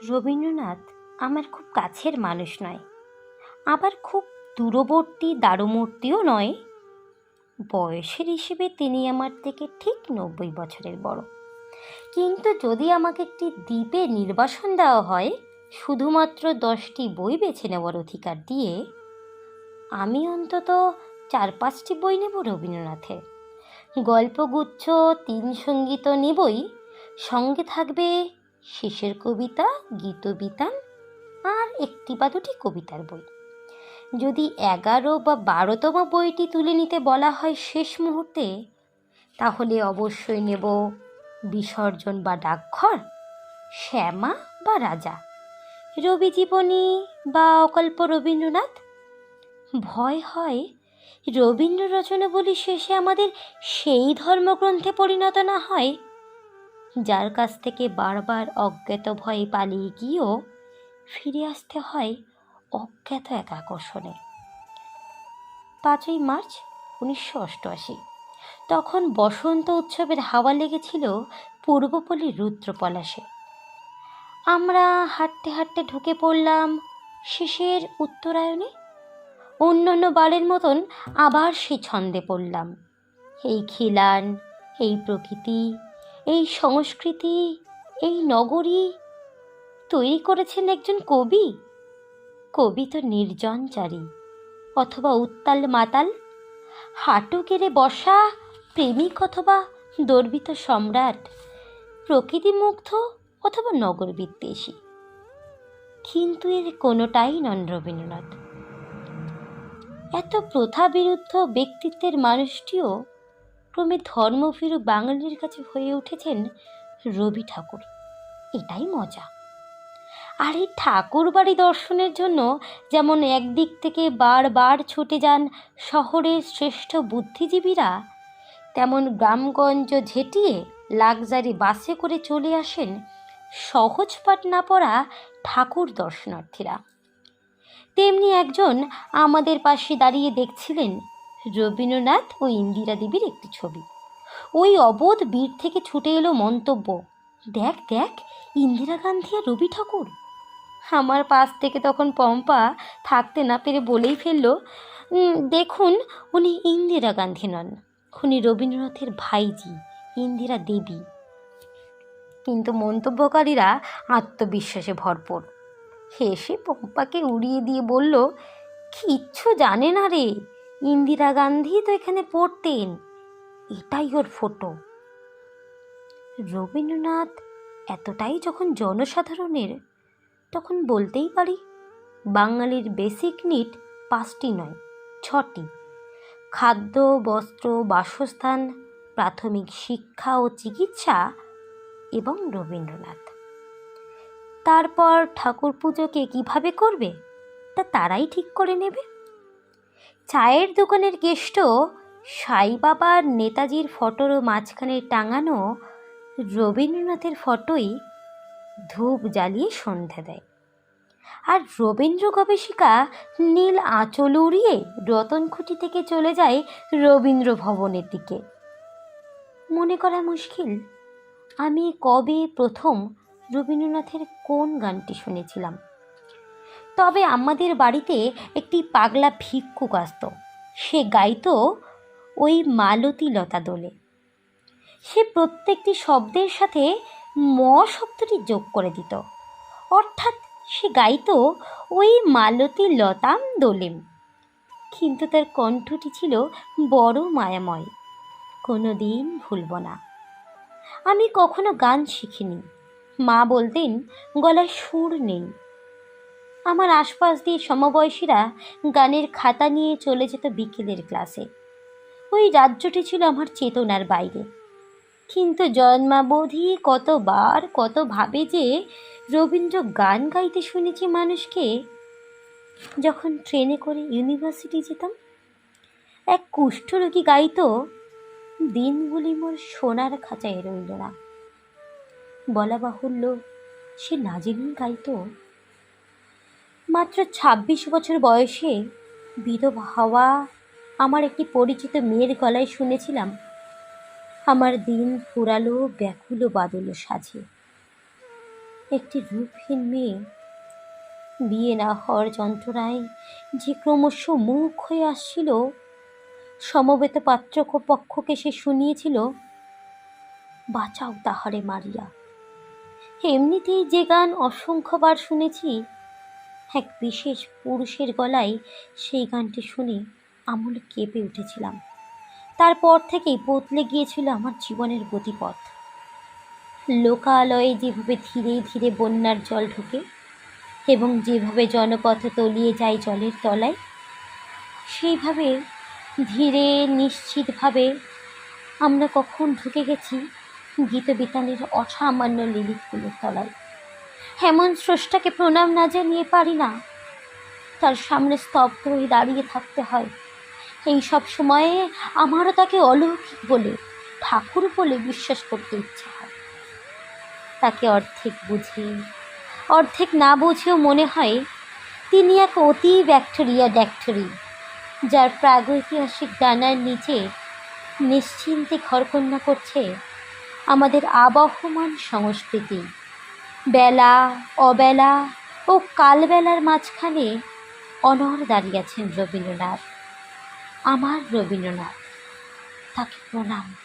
রবীন্দ্রনাথ আমার খুব কাছের মানুষ নয়, আবার খুব দূরবর্তী দারুমূর্তিও নয়। বয়সের হিসেবে তিনি আমার থেকে ঠিক 90 বছরের বড়। কিন্তু যদি আমাকে একটি দ্বীপে নির্বাসন দেওয়া হয় শুধুমাত্র 10টি বই বেছে নেওয়ার অধিকার দিয়ে, আমি অন্তত 4-5টি বই নেব রবীন্দ্রনাথের। গল্পগুচ্ছ 3 সঙ্গীত নেবই, সঙ্গে থাকবে শেষের কবিতা, গীতবিতান আর 1টি বা 2টি কবিতার বই। যদি 11 বা 12তম বইটি তুলে নিতে বলা হয় শেষ মুহূর্তে, তাহলে অবশ্যই নেব বিসর্জন বা ডাকঘর, শ্যামা বা রাজা, রবি জীবনী বা অকল্প রবীন্দ্রনাথ। ভয় হয় রবীন্দ্র রচনাবলী শেষে আমাদের সেই ধর্মগ্রন্থে পরিণত না হয় যার কাছ থেকে বারবার অজ্ঞাত ভয়ে পালিয়ে গিয়েও ফিরে আসতে হয় অজ্ঞাত এক আকর্ষণে। 5ই মার্চ 1988, তখন বসন্ত উৎসবের হাওয়া লেগেছিল পূর্বপল্লীর রুদ্রপলাশে। আমরা হাঁটতে হাঁটতে ঢুকে পড়লাম শেষের উত্তরায়ণে। অন্যান্য বারের মতন আবার সেই ছন্দে পড়লাম। এই খিলান, এই প্রকৃতি, এই সংস্কৃতি, এই নগরী তৈরি করেছেন একজন কবি। কবি তো নির্জনচারী অথবা উত্তাল মাতাল, হাঁটু গেড়ে বসা প্রেমিক অথবা দর্বিত সম্রাট, প্রকৃতিমুগ্ধ অথবা নগর বিদ্বেষী। কিন্তু এর কোনোটাই নন রবীন্দ্রনাথ। এত প্রথা বিরুদ্ধ ব্যক্তিত্বের মানুষটিও ক্রমে ধর্মভীরু বাঙালির কাছে হয়ে উঠেছেন রবি ঠাকুর। এটাই মজা। আর এই ঠাকুর বাড়ি দর্শনের জন্য যেমন একদিক থেকে বারবার ছুটে যান শহরের শ্রেষ্ঠ বুদ্ধিজীবীরা, তেমন গ্রামগঞ্জ ঝেঁটিয়ে লাক্সারি বাসে করে চলে আসেন সহজ পাঠ না পড়া ঠাকুর দর্শনার্থীরা। তেমনি একজন আমাদের পাশে দাঁড়িয়ে দেখছিলেন রবীন্দ্রনাথ ও ইন্দিরা দেবীর একটি ছবি। ওই অবোধ বীর থেকে ছুটে এলো মন্তব্য, দেখ দেখ, ইন্দিরা গান্ধী আর রবি ঠাকুর। আমার পাশ থেকে তখন পম্পা থাকতে না পেরে বলেই ফেলল, দেখুন, উনি ইন্দিরা গান্ধী নন, উনি রবীন্দ্রনাথের ভাইজি ইন্দিরা দেবী। কিন্তু মন্তব্যকারীরা আত্মবিশ্বাসে ভরপুর। হেসে পম্পাকে উড়িয়ে দিয়ে বলল, কিচ্ছু জানে না রে, ইন্দিরা গান্ধী তো এখানে পড়তেন, এটাই ওর ফটো। রবীন্দ্রনাথ এতটাই যখন জনসাধারণের, তখন বলতেই পারি বাঙালির বেসিক নিড 5টি নয় 6টি: খাদ্য, বস্ত্র, বাসস্থান, প্রাথমিক শিক্ষা ও চিকিৎসা এবং রবীন্দ্রনাথ। তারপর ঠাকুর পুজোকে কীভাবে করবে তা তারাই ঠিক করে নেবে। চায়ের দোকানের কেষ্ট সাই বাবার নেতাজির ফটোর মাঝখানে টাঙানো রবীন্দ্রনাথের ফটোই ধূপ জ্বালিয়ে সন্ধে দেয়। আর রবীন্দ্র গবেষিকা নীল আঁচল উড়িয়ে রতনখুঁটি থেকে চলে যায় রবীন্দ্র ভবনের দিকে। মনে করা মুশকিল আমি কবে প্রথম রবীন্দ্রনাথের কোন গানটি শুনেছিলাম। তবে আমাদের বাড়িতে একটি পাগলা ভিক্ষুক আসত, সে গাইতো ওই মালতী লতা দোলে। সে প্রত্যেকটি শব্দের সাথে ম শব্দটি যোগ করে দিত, অর্থাৎ সে গাইতো ওই মালতী লতাম দোলেম। কিন্তু তার কণ্ঠটি ছিল বড় মায়াময়, কোনো দিন ভুলব না। আমি কখনো গান শিখিনি, মা বলতেন গলায় সুর নেই। আমার আশপাশ দিয়ে সমবয়সীরা গানের খাতা নিয়ে চলে যেত বিকেলের ক্লাসে। ওই রাজ্যটি ছিল আমার চেতনার বাইরে। কিন্তু জন্মাবধি কতবার কত ভাবে যে রবীন্দ্র গান গাইতে শুনেছি মানুষকে। যখন ট্রেনে করে ইউনিভার্সিটি যেতাম, এক কুষ্ঠরোগী গাইতো, দিনগুলি মোর সোনার খাঁচায় রইল না। বলা বাহুল্য, সে না জেনেই গাইতো। মাত্র 26 বছর বয়সে বিধবা হওয়া আমার একটি পরিচিত মেয়ের গলায় শুনেছিলাম, আমার দিন ফুরালো ব্যাকুল বাদল সাজে। একটি রূপহীন মেয়ে বিয়ে না হওয়ার যন্ত্রণায় যে ক্রমশ মুখ হয়ে আসছিল, সমবেত পাত্রপক্ষকে সে শুনিয়েছিল, বাঁচাও তাহারে মারিয়া। এমনিতেই যে গান অসংখ্যবার শুনেছি, এক বিশেষ পুরুষের গলায় সেই গানটি শুনে আমূল কেঁপে উঠেছিলাম। তারপর থেকেই বদলে গিয়েছিল আমার জীবনের গতিপথ। লোকালয়ে যেভাবে ধীরে ধীরে বন্যার জল ঢোকে এবং যেভাবে জনপথ তলিয়ে যায় জলের তলায়, সেইভাবে ধীরে নিশ্চিতভাবে আমরা কখন ঢুকে গেছি গীতবিতানের অসামান্য লিলিকগুলোর তলায়। এমন স্রষ্টাকে প্রণাম না জানিয়ে পারি না। তার সামনে স্তব্ধ হয়ে দাঁড়িয়ে থাকতে হয়। এই সব সময়ে আমারও তাকে অলৌকিক বলে, ঠাকুর বলে বিশ্বাস করতে ইচ্ছে হয়। তাকে অর্ধেক বুঝে অর্ধেক না বুঝেও মনে হয় তিনি এক অতি ব্যাকটেরিয়া ড্যাক্টরি, যার প্রাগৈতিহাসিক ডানার নিচে নিশ্চিন্তে ঘরকন্যা করছে আমাদের আবহমান সংস্কৃতি। বেলা অবেলা ও কালবেলার মাঝখানে অনড় দাঁড়িয়ে আছেন রবীন্দ্রনাথ, আমার রবীন্দ্রনাথ। তাকে প্রণাম।